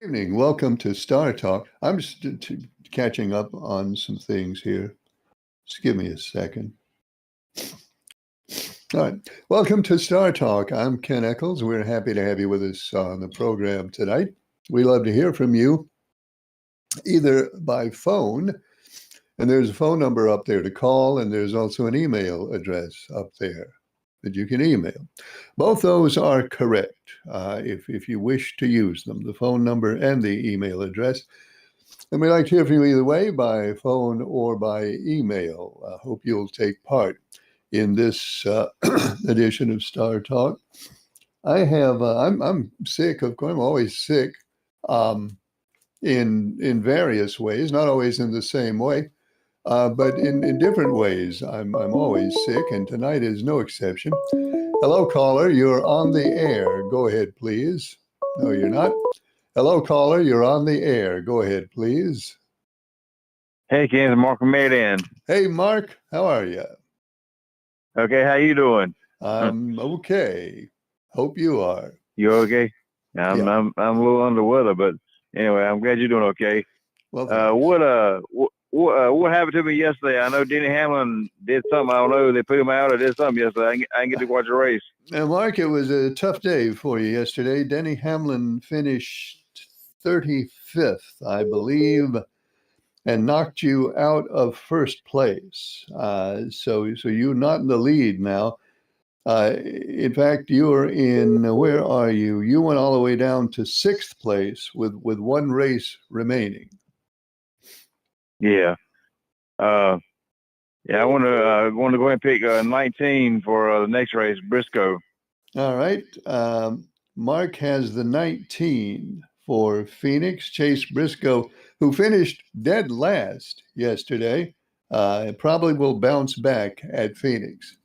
Evening. Welcome to Star Talk. I'm just catching up on some things here. Just give me a second. All right. Welcome to Star Talk. I'm Ken Eccles. We're happy to have you with us on the program tonight. We love to hear from you either by phone, and there's a phone number up there to call, and there's also an email address up there that you can email. Both those are correct if you wish to use them, the phone number and the email address. And we'd like to hear from you either way, by phone or by email. I hope you'll take part in this edition of Star Talk. I'm sick, of course. I'm always sick in various ways, not always in the same way, but in different ways. I'm always sick, and tonight is no exception. Hello, caller. You're on the air. Go ahead, please. No, you're not. Hello, caller. You're on the air. Go ahead, please. Hey, Ken, Mark from Maryland. Hey, Mark. How are you? Okay, how you doing? I'm okay. Hope you are. You okay? I'm Yeah. I'm a little under the weather, but anyway, I'm glad you're doing okay. Well, thanks. What happened to me yesterday? I know Denny Hamlin did something. I don't know. They put him out or did something yesterday. I didn't get to watch the race. Now, Mark, it was a tough day for you yesterday. Denny Hamlin finished 35th, I believe, and knocked you out of first place. So you're not in the lead now. In fact, you are in, where are you? You went all the way down to sixth place with one race remaining. Yeah. Yeah, I want to go ahead and pick 19 for the next race, Briscoe. All right. Mark has the 19 for Phoenix. Chase Briscoe, who finished dead last yesterday, probably will bounce back at Phoenix.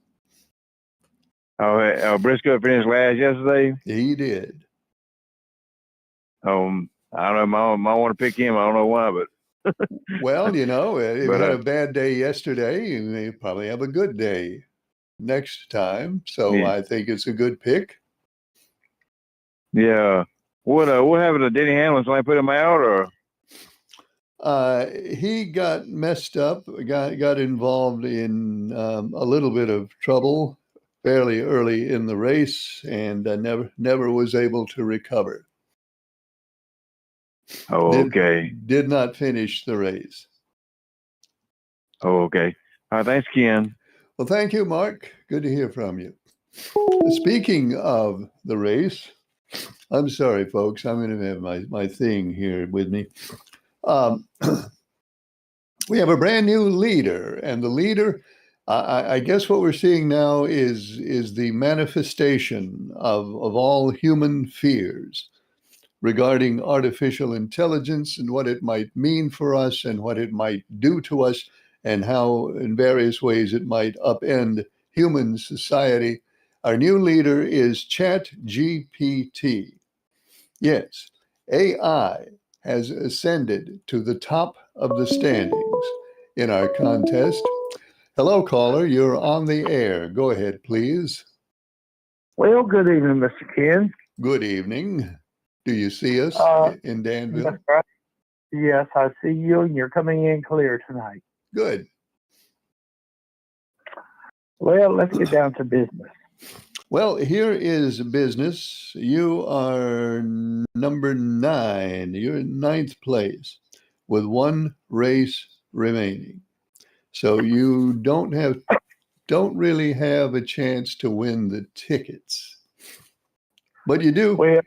Oh, Briscoe finished last yesterday? He did. I don't know. I want to pick him. I don't know why, but. Well, if you had a bad day yesterday, you may probably have a good day next time. So yeah. I think it's a good pick. Yeah. What happened to Denny Hamlin? Somebody put him out, or? He got messed up, got involved in a little bit of trouble fairly early in the race, and never was able to recover. Oh, okay. Did not finish the race. Oh, okay. All right, thanks, Ken. Well, thank you, Mark. Good to hear from you. Speaking of the race, I'm sorry, folks. I'm going to have my thing here with me. We have a brand new leader, and the leader, I guess what we're seeing now is the manifestation of all human fears regarding artificial intelligence and what it might mean for us and what it might do to us and how in various ways it might upend human society. Our new leader is ChatGPT. Yes, AI has ascended to the top of the standings in our contest. Hello, caller. You're on the air. Go ahead, please. Well, good evening, Mr. Ken. Good evening. Do you see us in Danville? Yes, I see you, and you're coming in clear tonight. Good. Well, let's get down to business. Well, here is business. You are number 9. You're in 9th place with one race remaining. So you don't really have a chance to win the tickets. But you do. Well,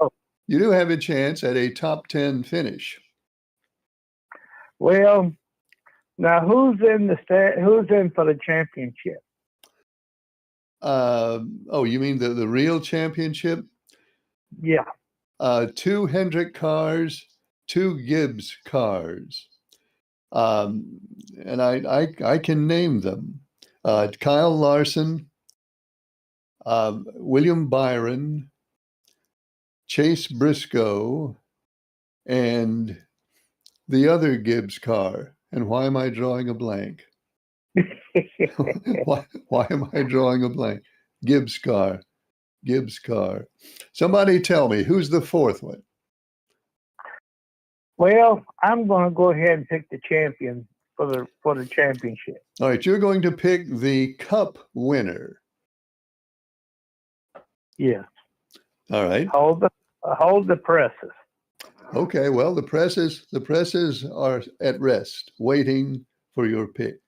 you do have a chance at a top 10 finish. Well, now who's in for the championship? You mean the real championship? Yeah. 2 Hendrick cars, 2 Gibbs cars. And I can name them. Kyle Larson, William Byron, Chase Briscoe, and the other Gibbs car. And why am I drawing a blank? why am I drawing a blank? Gibbs car. Somebody tell me, who's the 4th one? Well, I'm going to go ahead and pick the champion for the championship. All right, you're going to pick the cup winner. Yeah. All right. Hold the presses. Okay, well, the presses are at rest, waiting for your pick.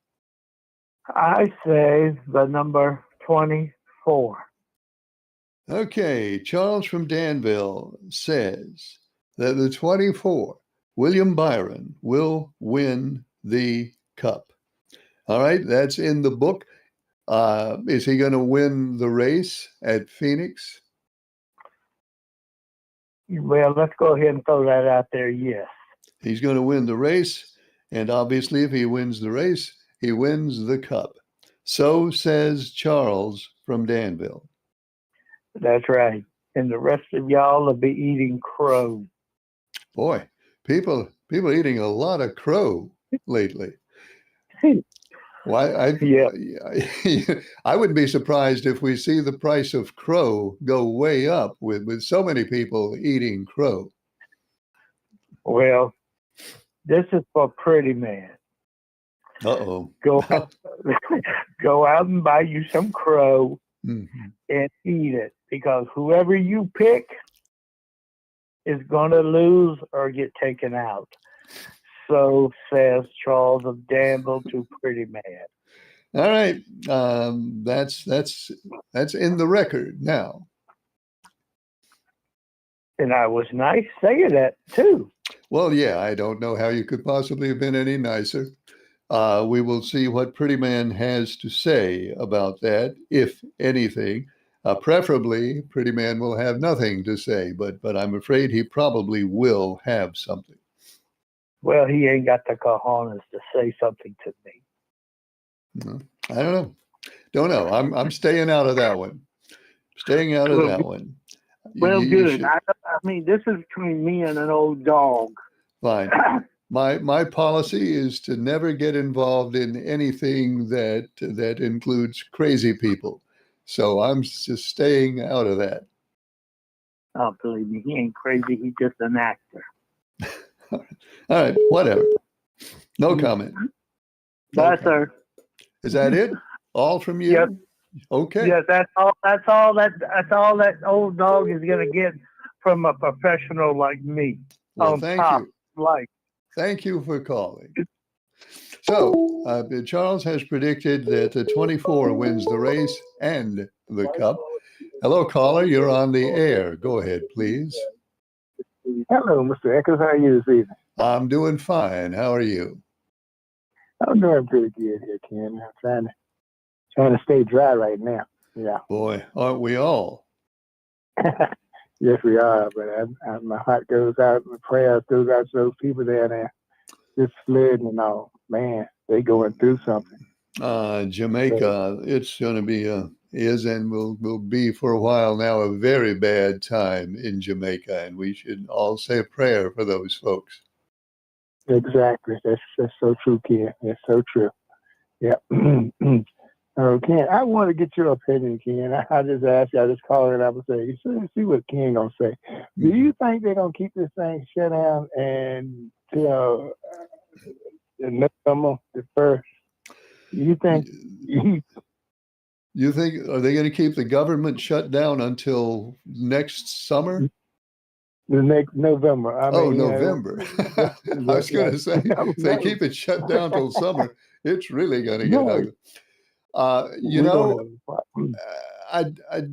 I say the number 24. Okay, Charles from Danville says that the 24, William Byron, will win the cup. All right, that's in the book. Is he going to win the race at Phoenix? Well, let's go ahead and throw that out there. Yes. He's going to win the race, and obviously, if he wins the race, he wins the cup. So says Charles from Danville. That's right. And the rest of y'all will be eating crow. Boy, people eating a lot of crow lately. Why? Yeah. I wouldn't be surprised if we see the price of crow go way up with so many people eating crow. Well, this is for Pretty Man. Uh-oh. Go out and buy you some crow Mm-hmm. and eat it, because whoever you pick is going to lose or get taken out. So says Charles of Danville to Pretty Man. All right. That's in the record now. And I was nice saying that too. Well, yeah, I don't know how you could possibly have been any nicer. We will see what Pretty Man has to say about that, if anything. Preferably, Pretty Man will have nothing to say, but I'm afraid he probably will have something. Well, he ain't got the cojones to say something to me. I don't know. I'm staying out of that one. Staying out of that one. Well, You good. should- I mean, this is between me and an old dog. Fine. My policy is to never get involved in anything that includes crazy people. So I'm just staying out of that. Oh, believe me, he ain't crazy. He's just an actor. All right, whatever. No comment. No Bye, comment. sir. Is that it? All from you? Yep. Okay. Yes, that's all that old dog is gonna get from a professional like me. Well, on thank top. you. Like, Thank you for calling. So, Charles has predicted that the 24 wins the race and the cup. Hello, caller. You're on the air. Go ahead, please. Hello, Mr. Eccles. How are you this evening? I'm doing fine. How are you? I'm doing pretty good here, Ken. I'm trying to stay dry right now. Yeah. Boy, aren't we all? Yes, we are. But my heart goes out, my prayers goes out to those people down there, just flooding and all. Man, they going through something. Jamaica, it's going to be is and will be for a while now a very bad time in Jamaica, and we should all say a prayer for those folks. Exactly. That's so true, Ken. That's so true. Yeah. Ken, I want to get your opinion, Ken. I just asked you, I just called it up and say, see what Ken gonna say. Do you think they're gonna keep this thing shut down until November the 1st? You think? You think, are they going to keep the government shut down until next summer? The next November. November. I was going to say, if they keep it shut down till summer, it's really going to get ugly. I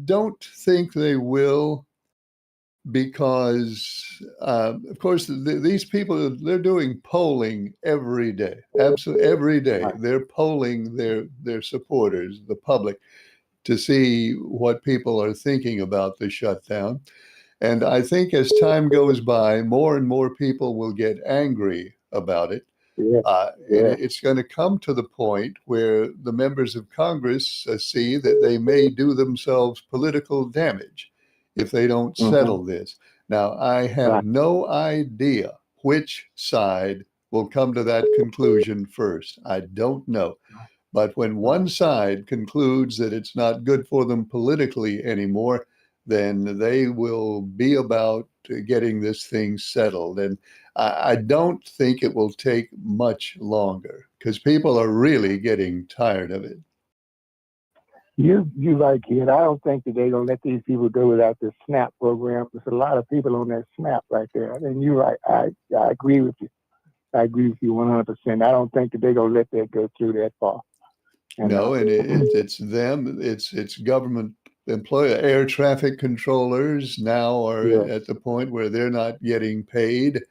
don't think they will, because, of course, these people, they're doing polling every day. Absolutely every day. Right. They're polling their supporters, the public, to see what people are thinking about the shutdown. And I think as time goes by, more and more people will get angry about it. Yeah. And it's going to come to the point where the members of Congress see that they may do themselves political damage if they don't settle this. Now, I have no idea which side will come to that conclusion first. I don't know. But when one side concludes that it's not good for them politically anymore, then they will be about getting this thing settled. And I don't think it will take much longer because people are really getting tired of it. You like it. I don't think that they're gonna let these people go without the SNAP program. There's a lot of people on that SNAP right there. And you're right. I agree with you. I agree with you 100%. I don't think that they're gonna let that go through that far. No, and it's them. It's government employer air traffic controllers now are at the point where they're not getting paid.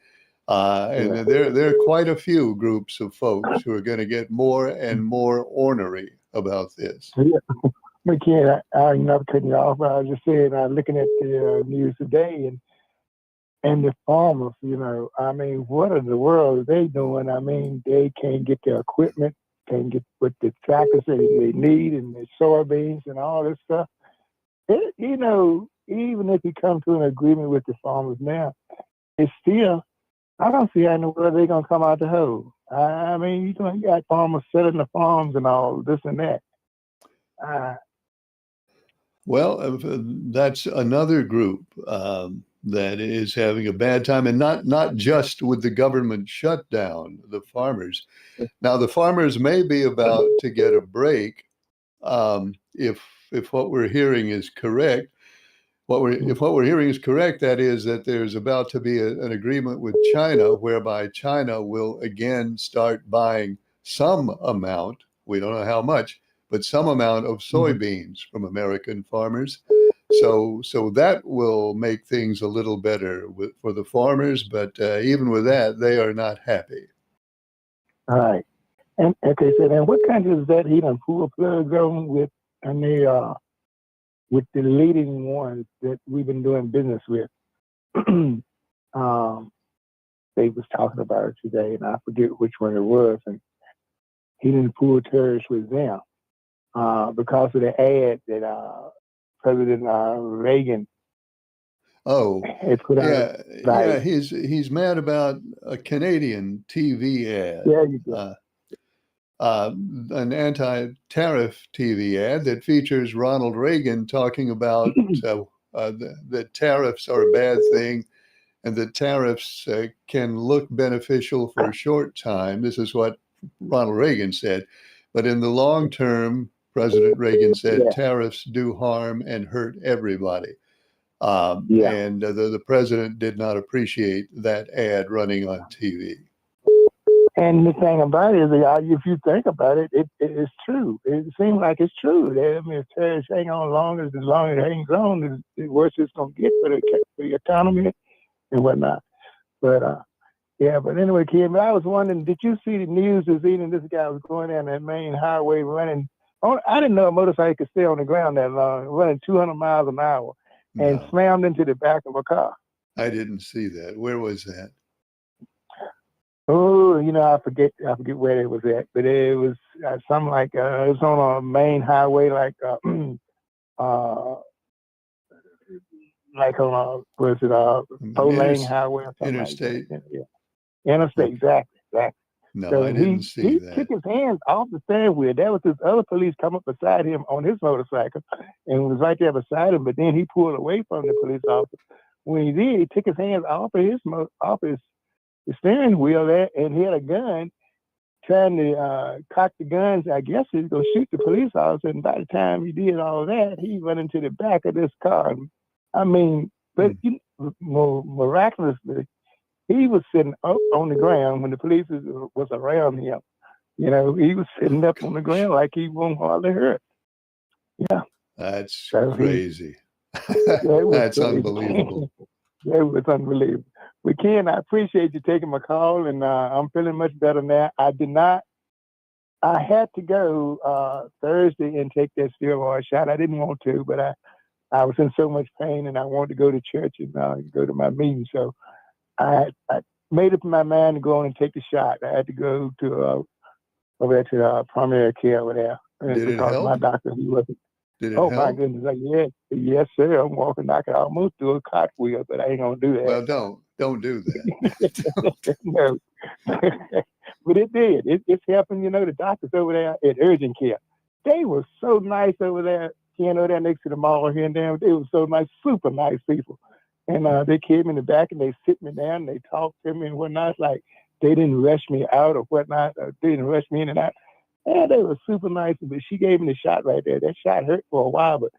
And there are quite a few groups of folks who are going to get more and more ornery about this. Yeah. McKen, I'm not cutting you off. I was just saying, I'm looking at the news today and the farmers, I mean, what in the world are they doing? I mean, they can't get their equipment, can't get what the tractors they need and the soybeans and all this stuff. Even if you come to an agreement with the farmers now, it's still, I don't see how in the world they're going to come out the hole. I mean, you got farmers selling the farms and all this and that. Well, that's another group that is having a bad time, and not just with the government shutdown, the farmers. Now, the farmers may be about to get a break if what we're hearing is correct. If what we're hearing is correct, that is that there's about to be an agreement with China whereby China will again start buying some amount, we don't know how much, but some amount of soybeans from American farmers. So that will make things a little better for the farmers, but even with that, they are not happy. All right. And okay, so then what kind of is that he done pull plugs on with, and they with the leading ones that we've been doing business with? They was talking about it today, and I forget which one it was, and he didn't pull terrorists with them because of the ad that President Reagan had put out. Yeah, he's mad about a Canadian TV ad. Yeah, you go. An anti-tariff TV ad that features Ronald Reagan talking about that tariffs are a bad thing and that tariffs can look beneficial for a short time. This is what Ronald Reagan said. But in the long term, President Reagan said tariffs do harm and hurt everybody. And the president did not appreciate that ad running on TV. And the thing about it is, if you think about it, it's true. It seems like it's true. I mean, if tariffs hang on longer, as long as it hangs on, the worse it's going to get for the economy and whatnot. But but anyway, Kim, I was wondering, did you see the news this evening? This guy was going down that main highway running. I didn't know a motorcycle could stay on the ground that long, running 200 miles an hour, and slammed into the back of a car. I didn't see that. Where was that? Oh, I forget where it was at, but it was something like it was on a main highway, like on a four-lane highway or something. Interstate. Like that. Yeah. Interstate, exactly. No, so I didn't see that. He took his hands off the steering wheel. There was this other police come up beside him on his motorcycle and was right there beside him, but then he pulled away from the police officer. When he did, he took his hands off his steering wheel there, and he had a gun trying to cock the guns. I guess he was going to shoot the police officer, and by the time he did all that, he went into the back of this car. I mean, but miraculously, he was sitting up on the ground when the police was around him. He was sitting up on the ground like he won't hardly hurt. Yeah. That's crazy. That's unbelievable. It was unbelievable. But Ken, I appreciate you taking my call, and I'm feeling much better now. I had to go Thursday and take that steroid shot. I didn't want to, but I was in so much pain, and I wanted to go to church and go to my meeting. So I made up my mind to go on and take the shot. I had to go to over there to primary care over there. Did it help? My doctor, he wasn't. Did it help? My goodness! Yes, sir. I'm walking. I could almost do a cartwheel, but I ain't gonna do that. Well, don't do that. No, but it did. It's helping. The doctors over there at urgent care, they were so nice over there. Over there next to the mall here and there. They were so nice, super nice people. And they came in the back and they sit me down and they talked to me and whatnot. It's like they didn't rush me out or whatnot. They didn't rush me in and out. And they were super nice. But she gave me the shot right there. That shot hurt for a while, but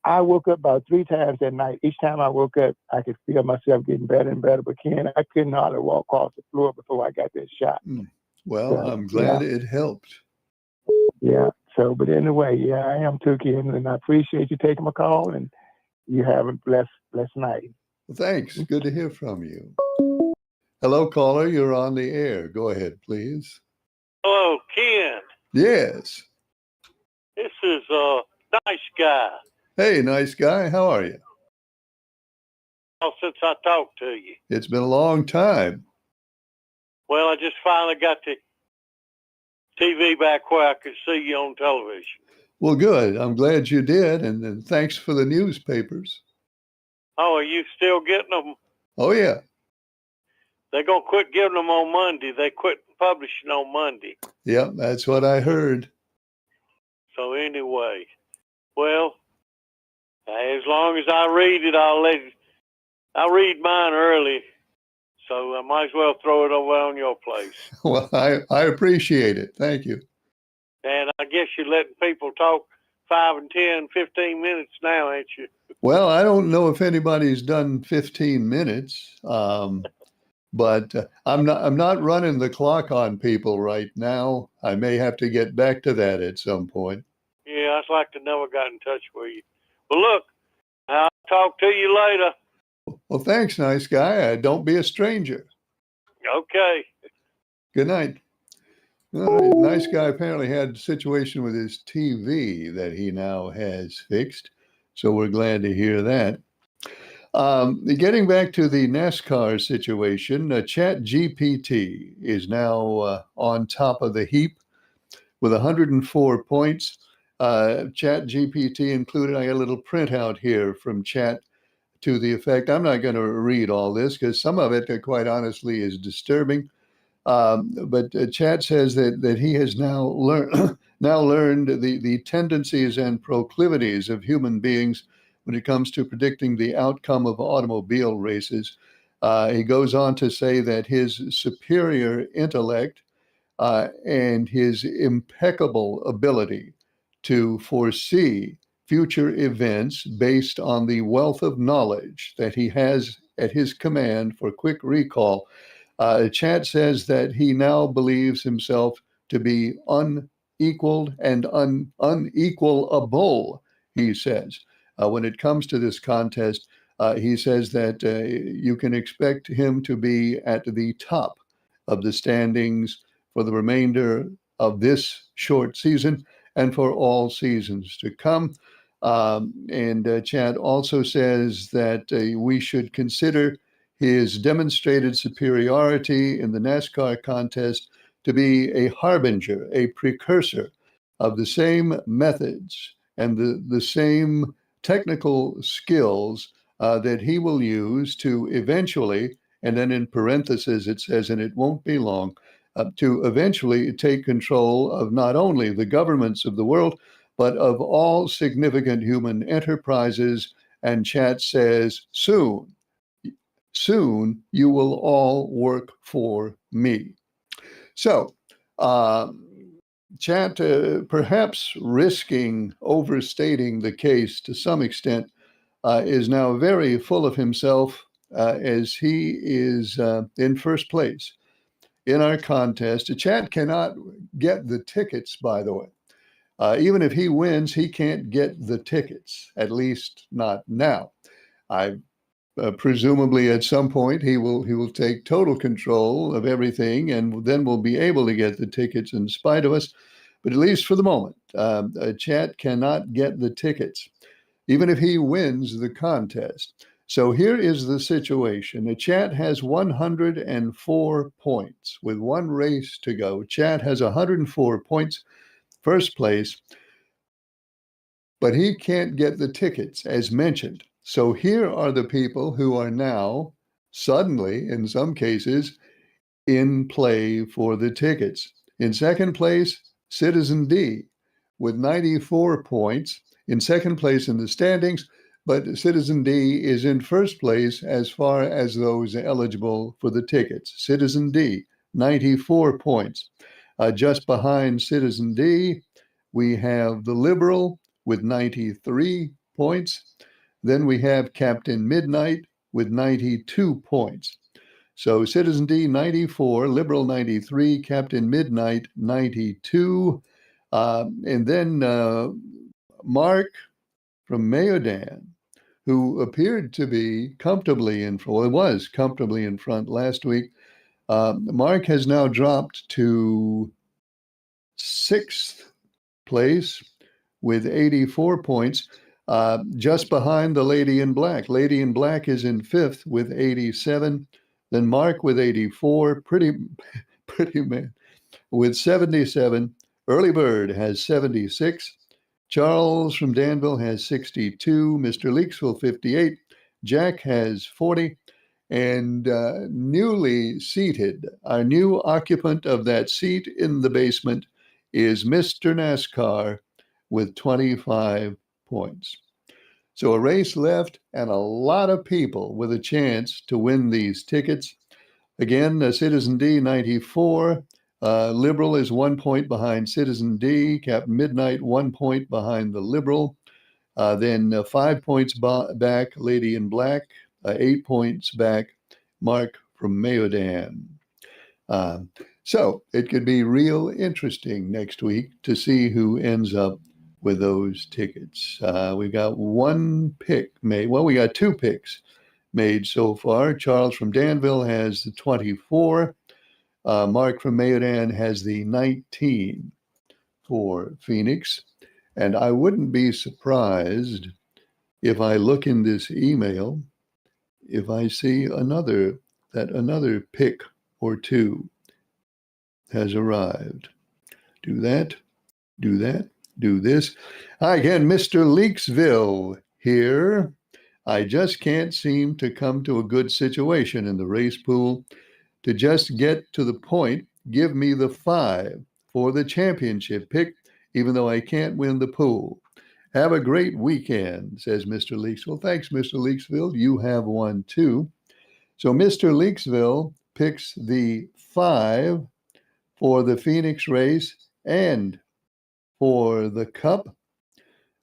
I woke up about 3 times that night. Each time I woke up, I could feel myself getting better and better. But Ken, I couldn't hardly walk off the floor before I got that shot. Well, So, I'm glad it helped. Yeah. So, but anyway, yeah, I am too, Ken, and I appreciate you taking my call, and you have a blessed night. Well, thanks. Good to hear from you. Hello, caller. You're on the air. Go ahead, please. Hello, Ken. Yes. This is Nice Guy. Hey, nice guy. How are you? Since I talked to you. It's been a long time. Well, I just finally got the TV back where I could see you on television. Well, good. I'm glad you did. And thanks for the newspapers. Oh, are you still getting them? Oh, yeah. They're going to quit giving them on Monday. They quit publishing on Monday. Yep, that's what I heard. So anyway, well, as long as I read it, I'll read mine early. So I might as well throw it over on your place. Well, I appreciate it. Thank you. And I guess you're letting people talk 5 and 10, 15 minutes now, ain't you? Well, I don't know if anybody's done 15 minutes, but I'm not running the clock on people right now. I may have to get back to that at some point. Yeah, I'd like to never got in touch with you. Well, look, I'll talk to you later. Well, thanks, nice guy. Don't be a stranger. Okay. Good night. All right, nice guy apparently had a situation with his TV that he now has fixed. So we're glad to hear that. Getting back to the NASCAR situation, ChatGPT is now on top of the heap with 104 points. ChatGPT included, I got a little printout here from Chat to the effect, I'm not going to read all this because some of it, quite honestly, is disturbing. But Chat says that he has now learned the tendencies and proclivities of human beings when it comes to predicting the outcome of automobile races. He goes on to say that his superior intellect and his impeccable ability to foresee future events based on the wealth of knowledge that he has at his command for quick recall. Chat says that he now believes himself to be unequaled and unequalable, he says. When it comes to this contest, he says that you can expect him to be at the top of the standings for the remainder of this short season and for all seasons to come. And Chad also says that we should consider his demonstrated superiority in the NASCAR contest to be a harbinger, a precursor of the same methods and the same technical skills that he will use to eventually, and then in parentheses it says, and it won't be long, to eventually take control of not only the governments of the world, but of all significant human enterprises. And Chat says, soon you will all work for me. So, Chat, perhaps risking overstating the case to some extent, is now very full of himself as he is in first place in our contest. Chat cannot get the tickets, by the way. Even if he wins, he can't get the tickets, at least not now. Presumably at some point he will take total control of everything and then we'll be able to get the tickets in spite of us. But at least for the moment, Chat cannot get the tickets, even if he wins the contest. So here is the situation. The Chat has 104 points with one race to go. Chat has 104 points, first place, but he can't get the tickets as mentioned. So here are the people who are now suddenly, in some cases, in play for the tickets. In second place, Citizen D with 94 points. In second place in the standings, but Citizen D is in first place as far as those eligible for the tickets. Citizen D, 94 points. Just behind Citizen D, we have the Liberal with 93 points. Then we have Captain Midnight with 92 points. So Citizen D, 94, Liberal, 93, Captain Midnight, 92. And then Mark from Mayodan, who appeared to be comfortably in front, well, was comfortably in front last week. Mark has now dropped to 6th place with 84 points, just behind the Lady in Black. Lady in Black is in 5th with 87. Then Mark with 84, pretty man, with 77. Early Bird has 76. Charles from Danville has 62. Mr. Leaksville, 58. Jack has 40. And newly seated, our new occupant of that seat in the basement is Mr. NASCAR with 25 points. So a race left and a lot of people with a chance to win these tickets. Again, Citizen D, 94. Liberal is 1 point behind Citizen D. Captain Midnight, 1 point behind the Liberal. Then 5 points back, Lady in Black. 8 points back, Mark from Mayodan. So it could be real interesting next week to see who ends up with those tickets. We've got one pick made. Well, we got 2 picks made so far. Charles from Danville has the 24. Mark from Mayodan has the 19 for Phoenix. And I wouldn't be surprised if I look in this email, if I see another pick or 2 has arrived. Do that, do that, do this. Hi again, Mr. Leaksville here. I just can't seem to come to a good situation in the race pool. To just get to the point, give me the 5 for the championship pick, even though I can't win the pool. Have a great weekend, says Mr. Leaksville. Thanks, Mr. Leaksville. You have one too. So Mr. Leaksville picks the 5 for the Phoenix race and for the Cup.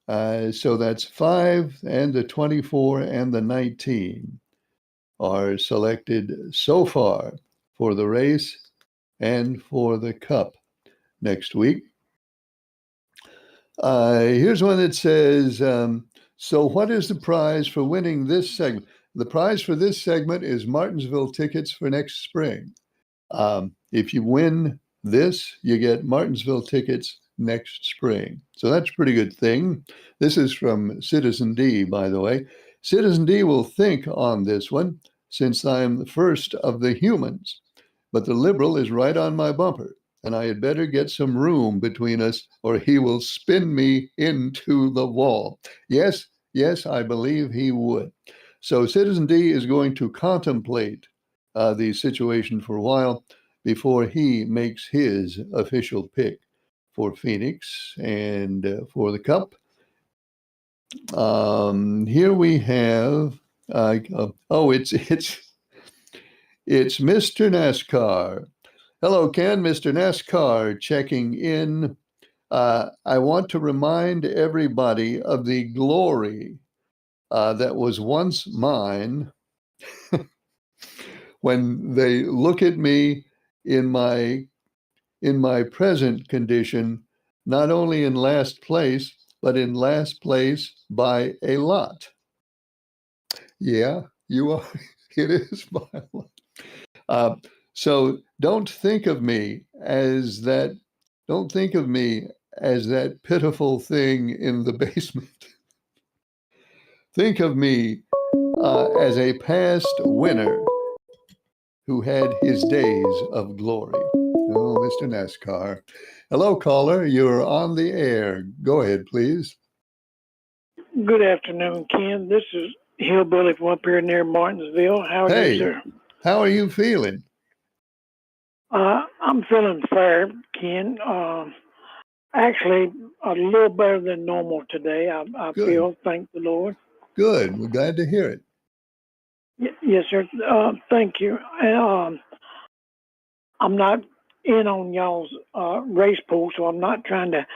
So that's 5 and the 24 and the 19 are selected so far for the race and for the Cup next week. Here's one that says, so what is the prize for winning this segment? The prize for this segment is Martinsville tickets for next spring. If you win this, you get Martinsville tickets next spring. So that's a pretty good thing. This is from Citizen D, by the way. Citizen D will think on this one since I'm the first of the humans, but the Liberal is right on my bumper, and I had better get some room between us or he will spin me into the wall. Yes, I believe he would. So Citizen D is going to contemplate the situation for a while before he makes his official pick for Phoenix and for the Cup. Here we have, it's Mr. NASCAR. Hello, Ken. Mr. NASCAR checking in. I want to remind everybody of the glory that was once mine when they look at me in my present condition, not only in last place, but in last place by a lot. Yeah, you are. It is by a lot. So don't think of me as that. Don't think of me as that pitiful thing in the basement. Think of me as a past winner who had his days of glory. Oh, Mr. NASCAR. Hello, caller. You're on the air. Go ahead, please. Good afternoon, Ken. This is Hillbilly from up here near Martinsville. How are you, sir? How are you feeling? I'm feeling fair, Ken. Actually, a little better than normal today. I feel, thank the Lord. Good. We're glad to hear it. Yes, sir. Thank you. I'm not in on y'all's race pool, so I'm not trying to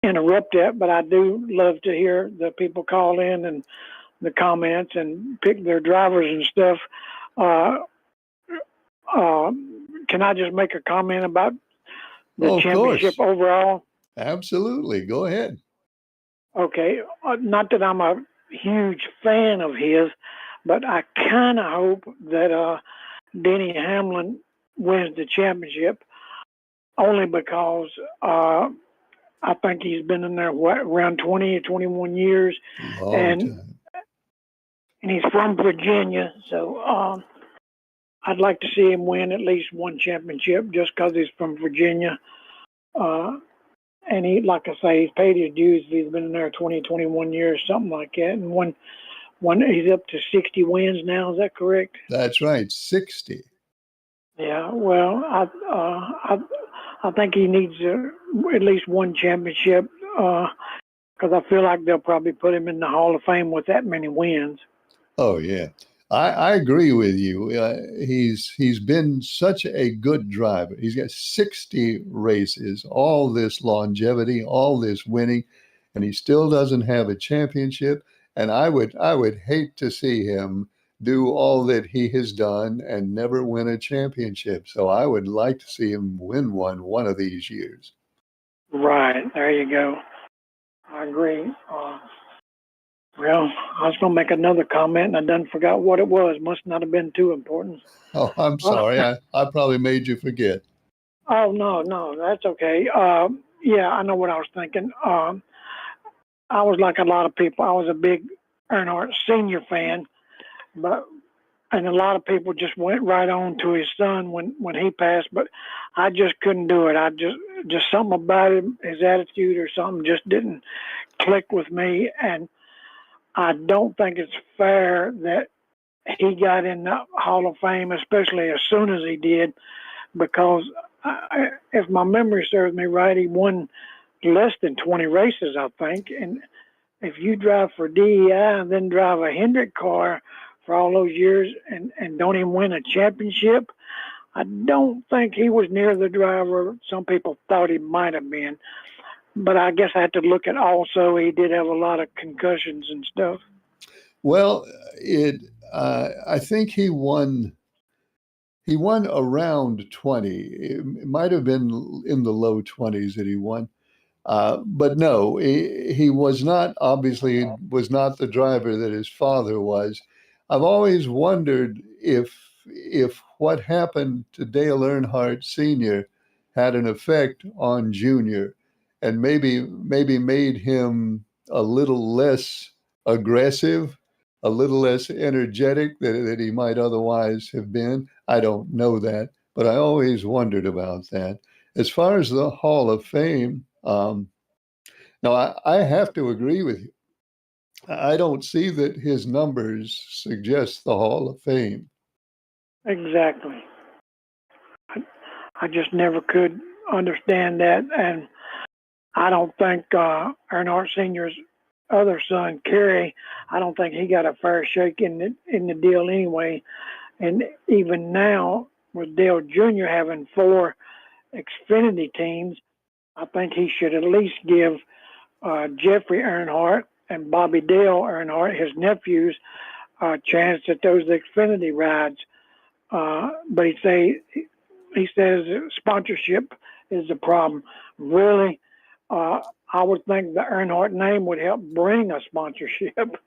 interrupt that, but I do love to hear the people call in and the comments and pick their drivers and stuff. Can I just make a comment about the Oh, of championship course. overall? Absolutely. Go ahead. Okay, not that I'm a huge fan of his, but I kind of hope that Denny Hamlin wins the championship, only because I think he's been in there around 20 or 21 years, Long and time. he's from Virginia, so I'd like to see him win at least one championship just because he's from Virginia. And he, like I say, he's paid his dues. He's been in there 20, 21 years, something like that. And one he's up to 60 wins now. Is that correct? That's right. 60. Yeah. Well, I think he needs at least one championship because I feel like they'll probably put him in the Hall of Fame with that many wins. Oh, yeah. I agree with you. He's been such a good driver. He's got 60 races, all this longevity, all this winning, and he still doesn't have a championship. And I would hate to see him do all that he has done and never win a championship. So I would like to see him win one of these years. Right. There you go. I agree. Well, I was going to make another comment, and I done forgot what it was. Must not have been too important. Oh, I'm sorry. I probably made you forget. Oh, no, that's okay. Yeah, I know what I was thinking. I was like a lot of people. I was a big Earnhardt Sr. fan, and a lot of people just went right on to his son when he passed, but I just couldn't do it. I just something about him, his attitude or something just didn't click with me, and I don't think it's fair that he got in the Hall of Fame, especially as soon as he did, because if my memory serves me right, he won less than 20 races, I think. And if you drive for DEI and then drive a Hendrick car for all those years and don't even win a championship, I don't think he was near the driver some people thought he might have been. But I guess I had to look at also he did have a lot of concussions and stuff. Well, I think he won around 20. It might have been in the low 20s that he won. But no, he was not, obviously was not the driver that his father was. I've always wondered if what happened to Dale Earnhardt Sr. had an effect on Junior and maybe made him a little less aggressive, a little less energetic that he might otherwise have been. I don't know that, but I always wondered about that. As far as the Hall of Fame, now I have to agree with you. I don't see that his numbers suggest the Hall of Fame. Exactly. I just never could understand that, and I don't think Earnhardt Sr.'s other son, Kerry, I don't think he got a fair shake in the deal anyway. And even now, with Dale Jr. having 4 Xfinity teams, I think he should at least give Jeffrey Earnhardt and Bobby Dale Earnhardt, his nephews, a chance at those Xfinity rides. But he says sponsorship is the problem. Really, I would think the Earnhardt name would help bring a sponsorship.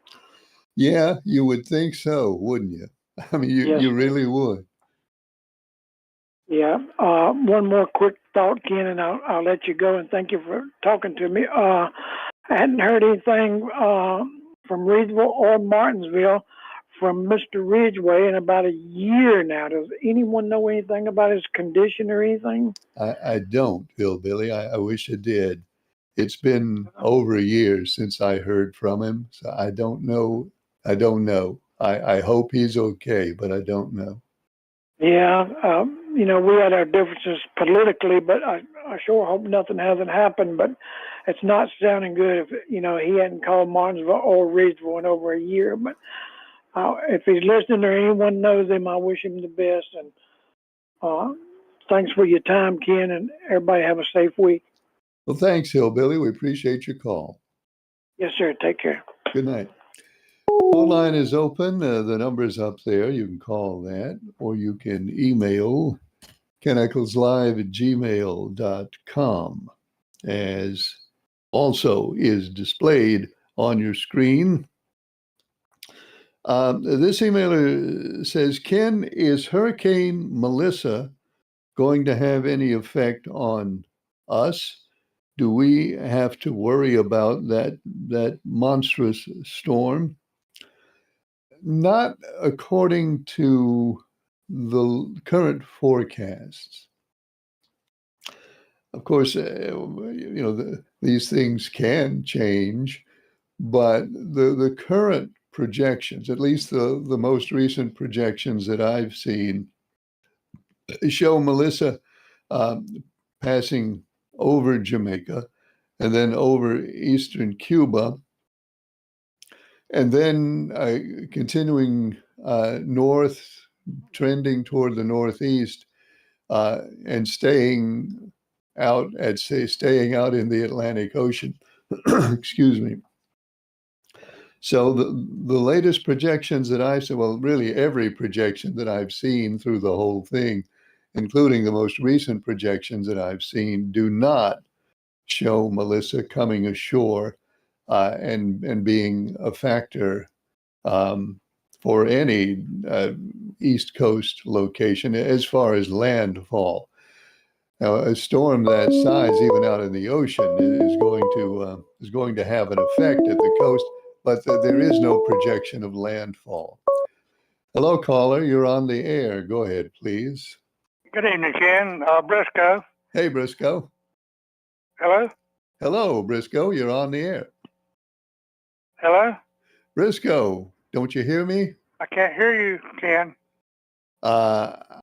Yeah, you would think so, wouldn't you? I mean, Yes. you really would. Yeah. One more quick thought, Ken, and I'll let you go. And thank you for talking to me. I hadn't heard anything from Reedsville or Martinsville from Mr. Ridgway in about a year now. Does anyone know anything about his condition or anything? I don't, Hillbilly. I wish I did. It's been over a year since I heard from him, so I don't know. I hope he's okay, but I don't know. Yeah, we had our differences politically, but I sure hope nothing hasn't happened. But it's not sounding good if, he hadn't called Martinsville or Ridgeville in over a year. But if he's listening or anyone knows him, I wish him the best. And thanks for your time, Ken, and everybody have a safe week. Well, thanks, Hillbilly. We appreciate your call. Yes, sir. Take care. Good night. Phone line is open. The number's up there. You can call that, or you can email keneckleslive@gmail.com, as also is displayed on your screen. This emailer says, Ken, is Hurricane Melissa going to have any effect on us? Do we have to worry about that monstrous storm? Not according to the current forecasts. Of course, these things can change, but the current projections, at least the most recent projections that I've seen, show Melissa passing over Jamaica and then over eastern Cuba, and then continuing north, trending toward the northeast, and staying out in the Atlantic Ocean. Excuse me. So the latest projections that I've seen, well, really every projection that I've seen through the whole thing, including the most recent projections that I've seen, do not show Melissa coming ashore and being a factor for any East Coast location as far as landfall. Now, a storm that size, even out in the ocean, is going to have an effect at the coast, but there is no projection of landfall. Hello, caller. You're on the air. Go ahead, please. Good evening, Ken. Briscoe. Hey, Briscoe. Hello? Hello, Briscoe. You're on the air. Hello? Briscoe, don't you hear me? I can't hear you, Ken. I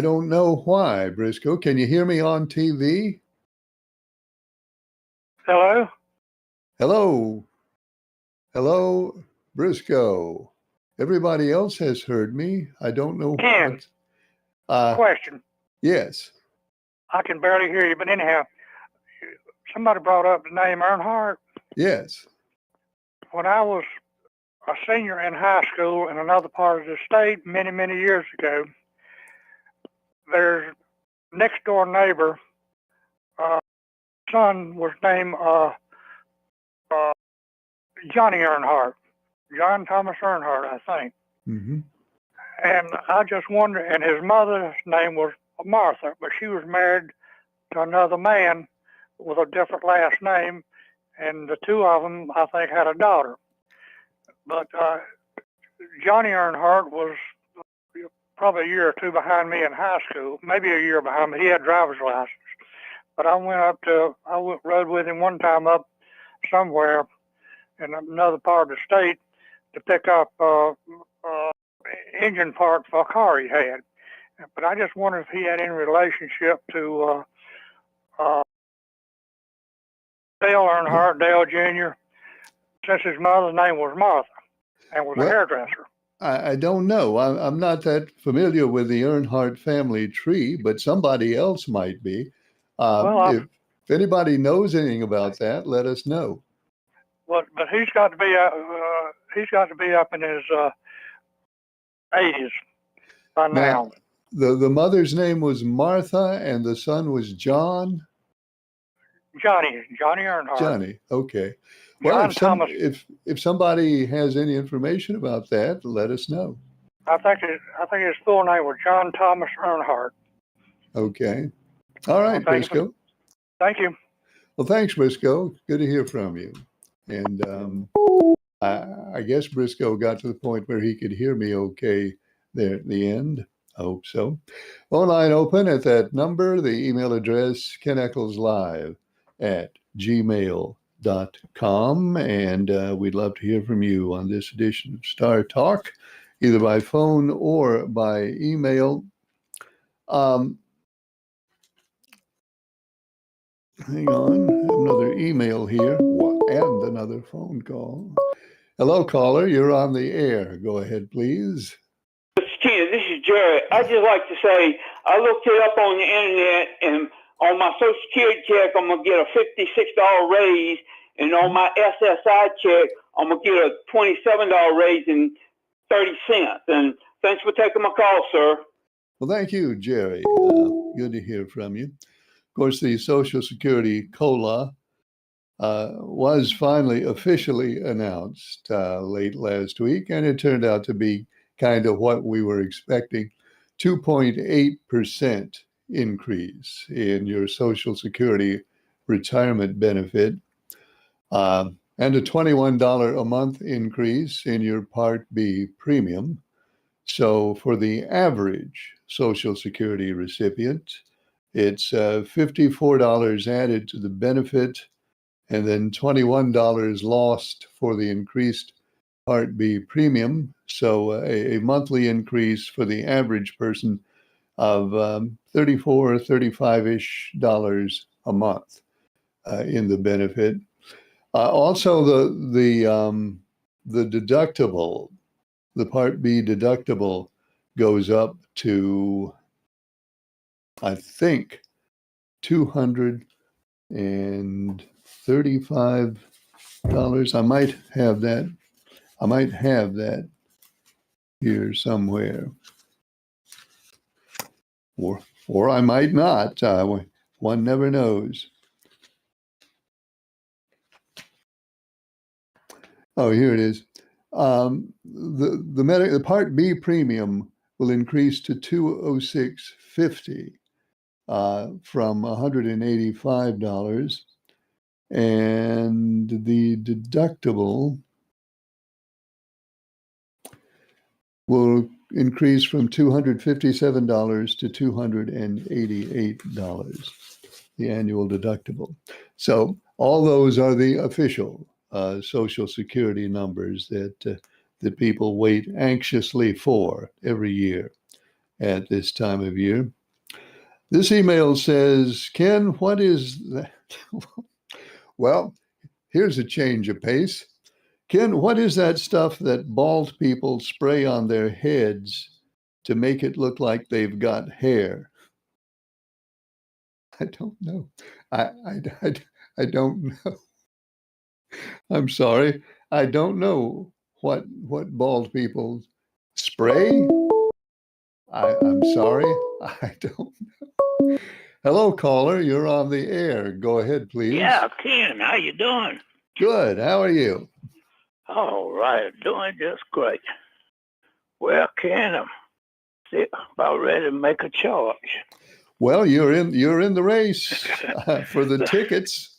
don't know why, Briscoe. Can you hear me on TV? Hello? Hello? Hello, Briscoe. Everybody else has heard me. I don't know. Ken, question. Yes. I can barely hear you, but anyhow, somebody brought up the name Earnhardt. Yes. When I was a senior in high school in another part of the state many, many years ago, their next door neighbor, son was named Johnny Earnhardt, John Thomas Earnhardt, I think. Mm-hmm. And I just wonder, and his mother's name was Martha, but she was married to another man with a different last name, and the two of them, I think, had a daughter. But Johnny Earnhardt was probably a year or two behind me in high school, maybe a year behind me. He had a driver's license. But I rode with him one time up somewhere in another part of the state to pick up engine part for a car he had. But I just wonder if he had any relationship to Dale Earnhardt, Dale Jr., since his mother's name was Martha and was a hairdresser. I don't know. I'm not that familiar with the Earnhardt family tree, but somebody else might be. If anybody knows anything about that, let us know. Well, but he's got to be up in his 80s by now. The mother's name was Martha, and the son was John. Johnny Earnhardt. Johnny. Okay. Well, if somebody has any information about that, let us know. I think his full name was John Thomas Earnhardt. Okay. All right, Briscoe. Thank you. Well, thanks, Briscoe. Good to hear from you. And I guess Briscoe got to the point where he could hear me okay there at the end. I hope so. Phone line open at that number. The email address, keneckleslive@gmail.com. And we'd love to hear from you on this edition of Star Talk, either by phone or by email. Um, hang on, another email here and another phone call. Hello, caller. You're on the air. Go ahead, please. Ken, this is Jerry. I'd just like to say I looked it up on the internet, and on my Social Security check, I'm going to get a $56 raise, and on my SSI check, I'm going to get a $27 raise and 30 cents. And thanks for taking my call, sir. Well, thank you, Jerry. Good to hear from you. Of course, the Social Security COLA was finally officially announced late last week, and it turned out to be kind of what we were expecting. 2.8% increase in your Social Security retirement benefit, and a $21 a month increase in your Part B premium. So for the average Social Security recipient, it's $54 added to the benefit, and then $21 lost for the increased Part B premium. So a monthly increase for the average person of $35-ish a month in the benefit. Also, the deductible, the Part B deductible, goes up to, I think, $235. I might have that. I might have that here somewhere, or I might not. One never knows. Oh, here it is. The Part B premium will increase to $206.50 from $185, and the deductible will increase from $257 to $288, the annual deductible. So all those are the official Social Security numbers that people wait anxiously for every year at this time of year. This email says, Ken, what is that? Well, here's a change of pace. Ken, what is that stuff that bald people spray on their heads to make it look like they've got hair? I don't know. I don't know. I'm sorry. I don't know what bald people spray. I'm sorry. I don't know. Hello, caller. You're on the air. Go ahead, please. Yeah, Ken, how you doing? Good. How are you? All right, doing just great. Well, Ken, I'm about ready to make a charge. Well, you're in the race for the tickets.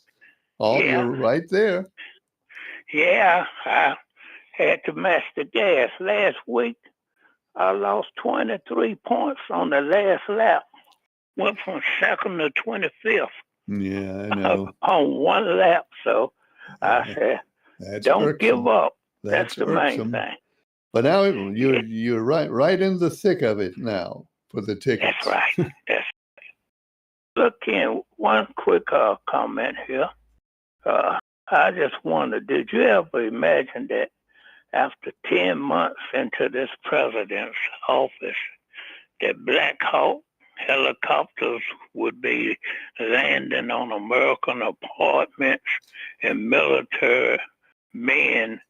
Yeah. You're right there. Yeah, I had to match the gas. Last week, I lost 23 points on the last lap. Went from second to 25th. Yeah, I know. On one lap. So I said, don't irksome. give up. That's the irksome. main thing. But now you're right in the thick of it now for the tickets. That's right. That's right. Look, Ken, one quick comment here. I just wondered, did you ever imagine that after 10 months into this president's office, that Black Hawk helicopters would be landing on American apartments and military men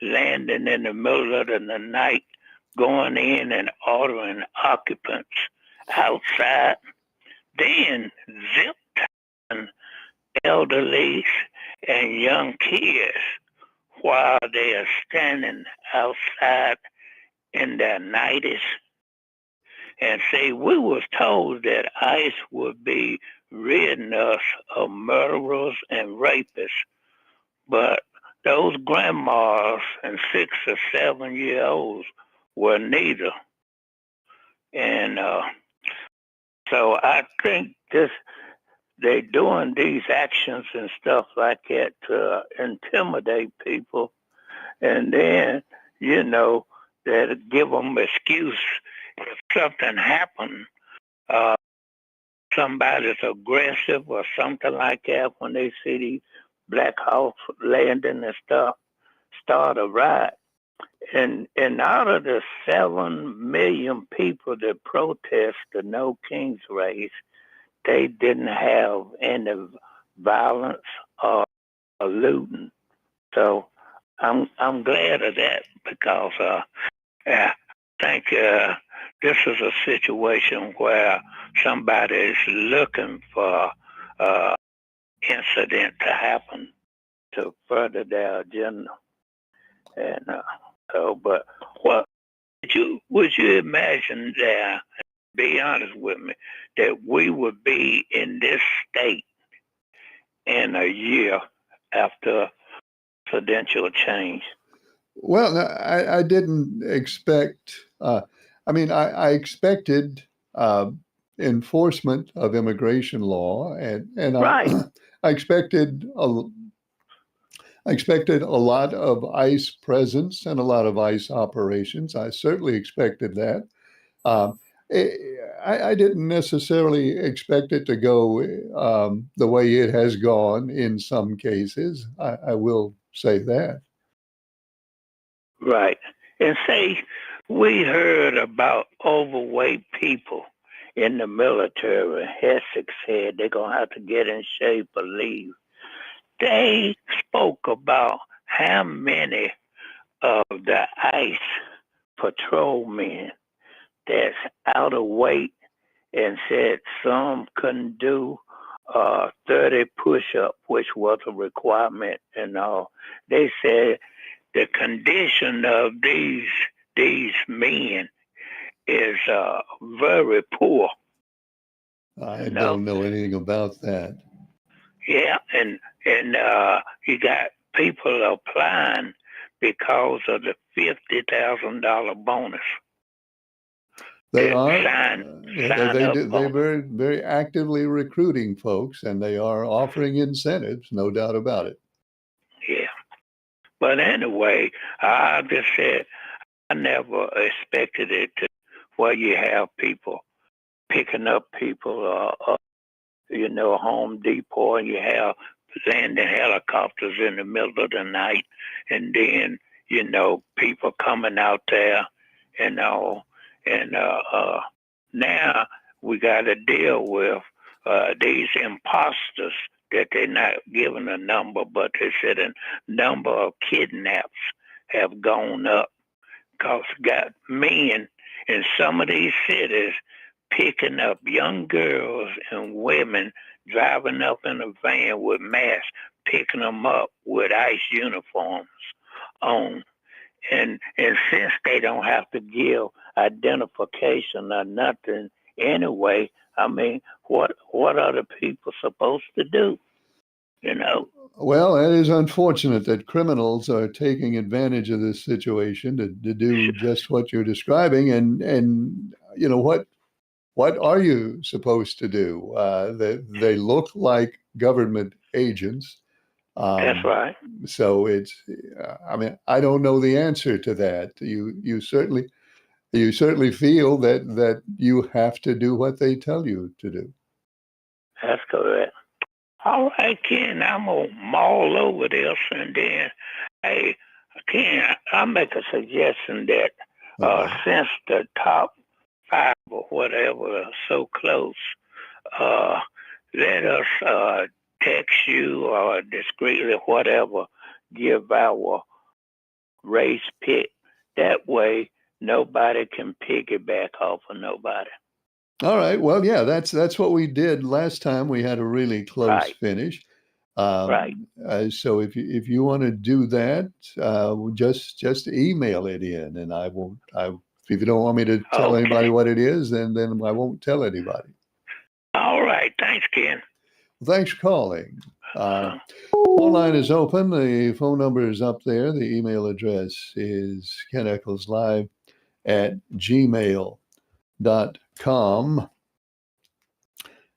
landing in the middle of the night, going in and ordering occupants outside, then zip tying elderly and young kids while they are standing outside in their nighties? And see, we was told that ICE would be ridding us of murderers and rapists, but those grandmas and 6 or 7 year olds were neither. And so I think they're doing these actions and stuff like that to intimidate people, and then, that give them excuse if something happened uh, somebody's aggressive or something like that when they see these black hawks landing and stuff, start a riot. And out of the 7 million people that protest the No Kings race, they didn't have any violence or looting. So I'm glad of that because I think this is a situation where somebody is looking for incident to happen to further their agenda. And but what would you imagine that? Be honest with me, that we would be in this state in a year after presidential change? Well, I didn't expect. I expected enforcement of immigration law, and Right. I expected I expected a lot of ICE presence and a lot of ICE operations. I certainly expected that. Um, I didn't necessarily expect it to go the way it has gone in some cases. I will say that. Right. And say we heard about overweight people in the military. Essex said they're gonna have to get in shape or leave. They spoke about how many of the ICE patrolmen that's out of weight and said some couldn't do 30 push-up, which was a requirement and all. They said the condition of these men is very poor. I You know? don't know anything about that. Yeah, and you got people applying because of the $50,000 bonus. They That are. sign They up do. They're bonus. very, very actively recruiting folks, and they are offering incentives, no doubt about it. Yeah. But anyway, I just said I never expected it to where you have people picking up people, Home Depot, and you have landing helicopters in the middle of the night, and then people coming out there, and all, and now we got to deal with these imposters that they're not giving a number, but they said a number of kidnaps have gone up because got men in some of these cities picking up young girls and women, driving up in a van with masks, picking them up with ICE uniforms on. And since they don't have to give identification or nothing anyway, I mean, what are the people supposed to do? Well, it is unfortunate that criminals are taking advantage of this situation to do just what you're describing. And what are you supposed to do? They look like government agents. That's right. So it's. I don't know the answer to that. You certainly feel that you have to do what they tell you to do. That's correct. All right, Ken, I'm going to mull over this, and then, hey, Ken, I'll make a suggestion that since the top 5 or whatever are so close, let us text you or discreetly, whatever, give our race pick. That way, nobody can piggyback off of nobody. All right. Well, yeah, that's what we did last time. We had a really close finish. Right. So if you want to do that, just email it in, and I won't. If you don't want me to tell anybody what it is, then I won't tell anybody. All right. Thanks, Ken. Thanks for calling. Phone line is open. The phone number is up there. The email address is keneckelslive@gmail.com.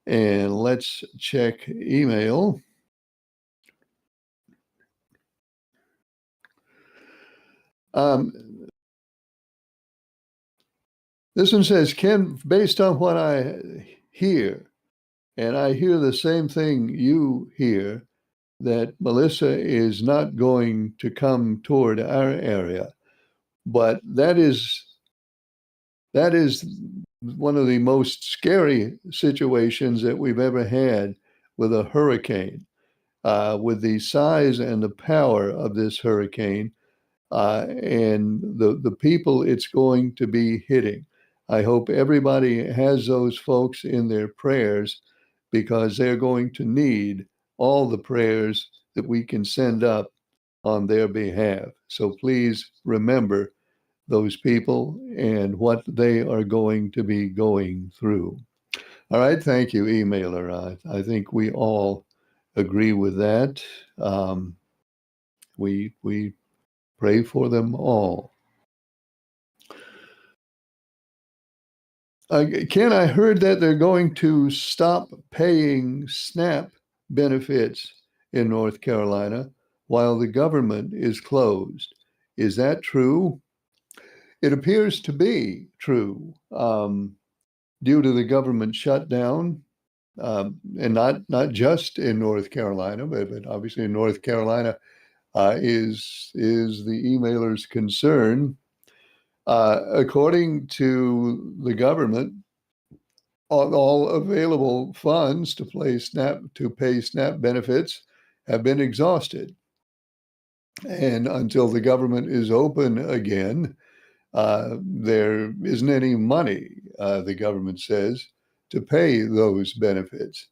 And let's check email. This one says, Ken, based on what I hear, and I hear the same thing you hear, that Melissa is not going to come toward our area. But that is one of the most scary situations that we've ever had with a hurricane. With the size and the power of this hurricane, and the people it's going to be hitting. I hope everybody has those folks in their prayers, because they're going to need all the prayers that we can send up on their behalf. So please remember those people and what they are going to be going through. All right, thank you, emailer. I think we all agree with that. We pray for them all. Ken, I heard that they're going to stop paying SNAP benefits in North Carolina while the government is closed. Is that true? It appears to be true, due to the government shutdown, and not just in North Carolina, but obviously in North Carolina is the emailer's concern. According to the government, all available funds to pay SNAP benefits have been exhausted. And until the government is open again, there isn't any money, the government says, to pay those benefits.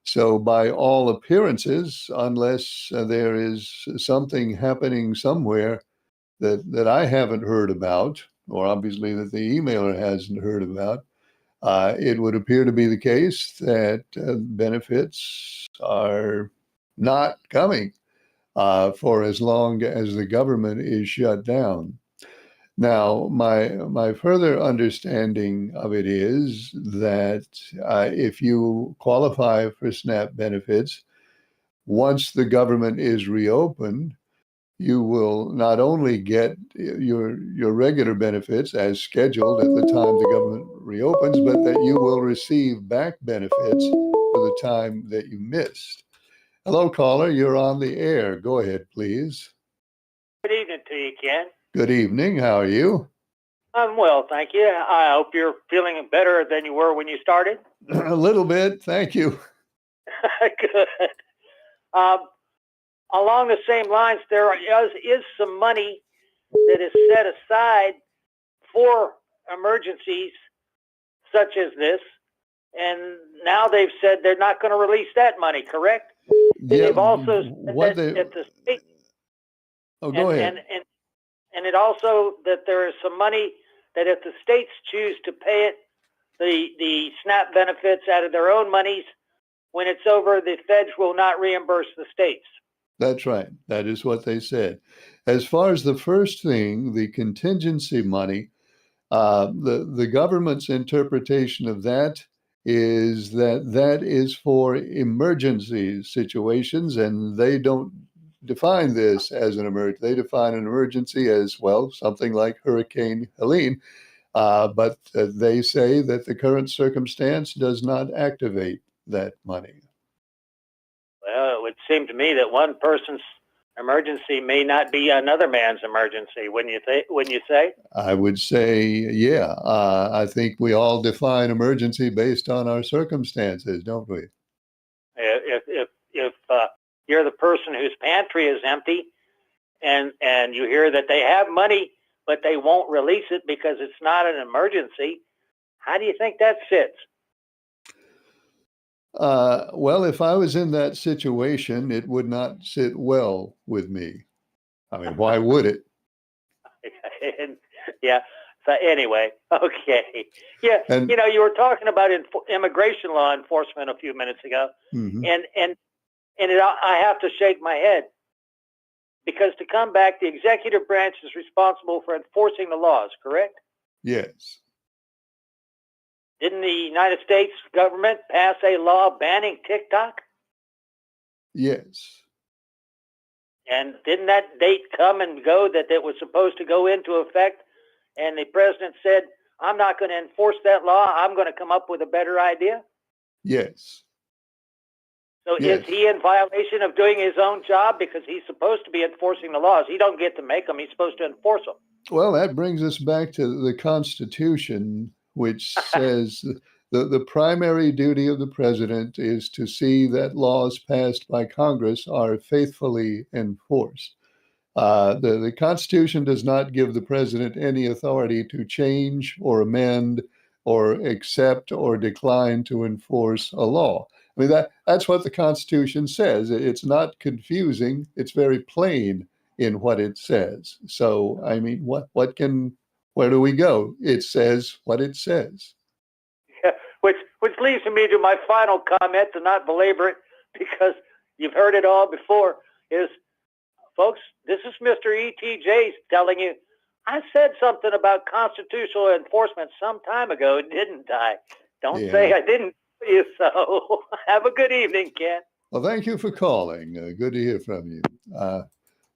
So by all appearances, unless there is something happening somewhere that I haven't heard about, or obviously that the emailer hasn't heard about, it would appear to be the case that benefits are not coming for as long as the government is shut down. Now, my further understanding of it is that if you qualify for SNAP benefits, once the government is reopened, you will not only get your regular benefits as scheduled at the time the government reopens, but that you will receive back benefits for the time that you missed. Hello, caller. You're on the air. Go ahead, please. Good evening to you, Ken. Good evening. How are you? I'm well, thank you. I hope you're feeling better than you were when you started. A little bit. Thank you. Good. Along the same lines, there is some money that is set aside for emergencies such as this, and now they've said they're not going to release that money, correct? Yeah, they've also said that at the state. Oh, go ahead. And it also that there is some money that if the states choose to pay it, the SNAP benefits out of their own monies, when it's over, the feds will not reimburse the states. That's right. That is what they said. As far as the first thing, the contingency money, the government's interpretation of that is that is for emergency situations, and they don't define this as an emergency. They define an emergency as, well, something like Hurricane Helene, but they say that the current circumstance does not activate that money. Well, it would seem to me that one person's emergency may not be another man's emergency. Wouldn't you say? I would say, yeah. I think we all define emergency based on our circumstances, don't we? If you're the person whose pantry is empty, and you hear that they have money, but they won't release it because it's not an emergency, how do you think that sits? Well, if I was in that situation, it would not sit well with me. I mean, why would it? Yeah. So anyway, okay. Yeah. And, you were talking about immigration law enforcement a few minutes ago, mm-hmm. and I have to shake my head, because to come back, the executive branch is responsible for enforcing the laws, correct? Yes. Didn't the United States government pass a law banning TikTok? Yes. And didn't that date come and go that it was supposed to go into effect? And the president said, I'm not going to enforce that law. I'm going to come up with a better idea. Yes. So Yes. is he in violation of doing his own job because he's supposed to be enforcing the laws? He don't get to make them. He's supposed to enforce them. Well, that brings us back to the Constitution, which says the primary duty of the president is to see that laws passed by Congress are faithfully enforced. The Constitution does not give the president any authority to change or amend or accept or decline to enforce a law. I mean, that's what the Constitution says. It's not confusing. It's very plain in what it says. So, I mean, where do we go? It says what it says. Yeah, which leads me to my final comment, to not belabor it, because you've heard it all before, is, folks, this is Mr. ETJ telling you, I said something about constitutional enforcement some time ago, didn't I? Don't say I didn't tell you so. Have a good evening, Ken. Well, thank you for calling. Good to hear from you.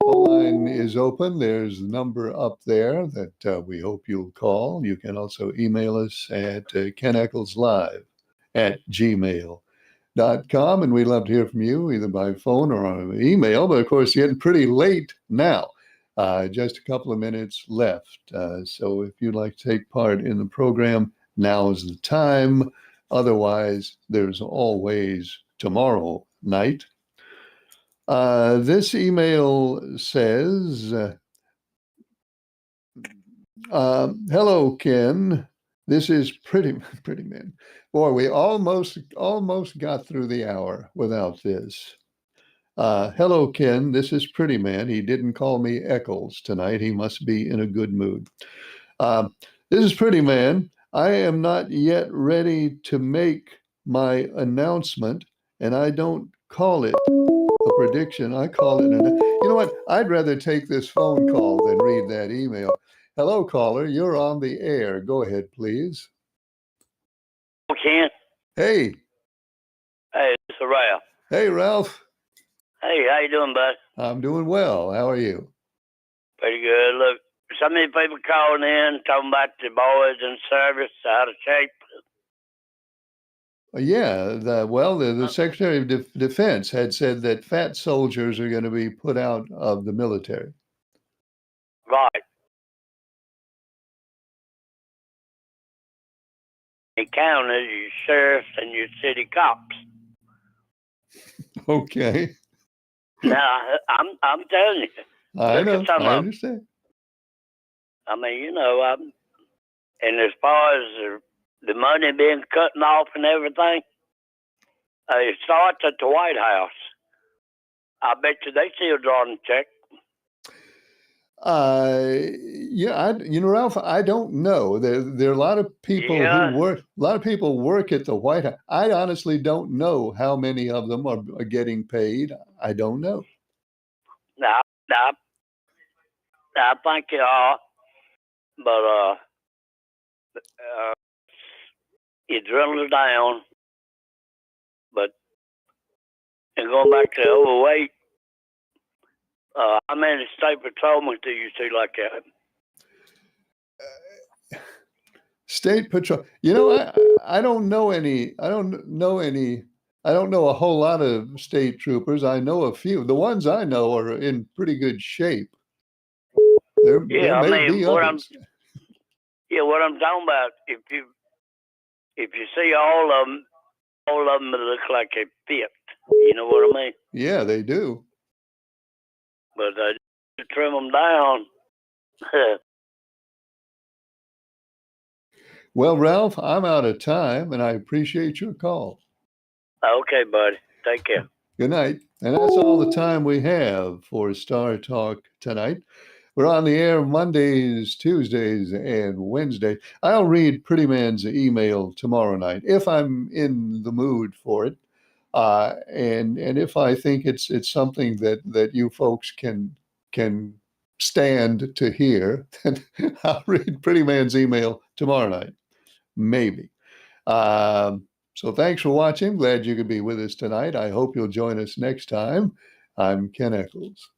Phone line is open. There's a number up there that we hope you'll call. You can also email us at keneccleslive@gmail.com, and we'd love to hear from you either by phone or on email. But of course, it's getting pretty late now. Just a couple of minutes left. So if you'd like to take part in the program, now's the time. Otherwise, there's always tomorrow night. This email says, hello, Ken. This is Pretty Man. Boy, we almost got through the hour without this. Hello, Ken. This is Pretty Man. He didn't call me Eccles tonight. He must be in a good mood. This is Pretty Man. I am not yet ready to make my announcement, and I don't call it a prediction. I call it you know what? I'd rather take this phone call than read that email. Hello, caller. You're on the air. Go ahead, please. Ken. Hey. Hey, it's Ralph. Hey, Ralph. Hey, how you doing, bud? I'm doing well. How are you? Pretty good. Look, so many people calling in talking about the boys in service out of shape. Yeah, the Secretary of Defense had said that fat soldiers are going to be put out of the military. Right. The counties, your sheriffs, and your city cops. Okay. Now, I'm telling you. I know. I understand. I mean, you know, and as far as the money being cut off and everything, it starts at the White House. I bet you they still drawing the check. Ralph, I don't know. There are a lot of people who work. A lot of people work at the White House. I honestly don't know how many of them are getting paid. I don't know. I think you are, but you drill it down. But and going back to overweight, how many state patrolmen do you see like that? State patrol. You know, I don't know any. I don't know a whole lot of state troopers. I know a few. The ones I know are in pretty good shape. There may be others. What I'm talking about, if you see all of them look like they fit. You know what I mean? Yeah, they do. But to trim them down. Well, Ralph, I'm out of time, and I appreciate your call. Okay, buddy. Take care. Good night. And that's all the time we have for Star Talk tonight. We're on the air Mondays, Tuesdays, and Wednesdays. I'll read Pretty Man's email tomorrow night if I'm in the mood for it, and if I think it's something that you folks can stand to hear, then I'll read Pretty Man's email tomorrow night, maybe. So thanks for watching. Glad you could be with us tonight. I hope you'll join us next time. I'm Ken Eccles.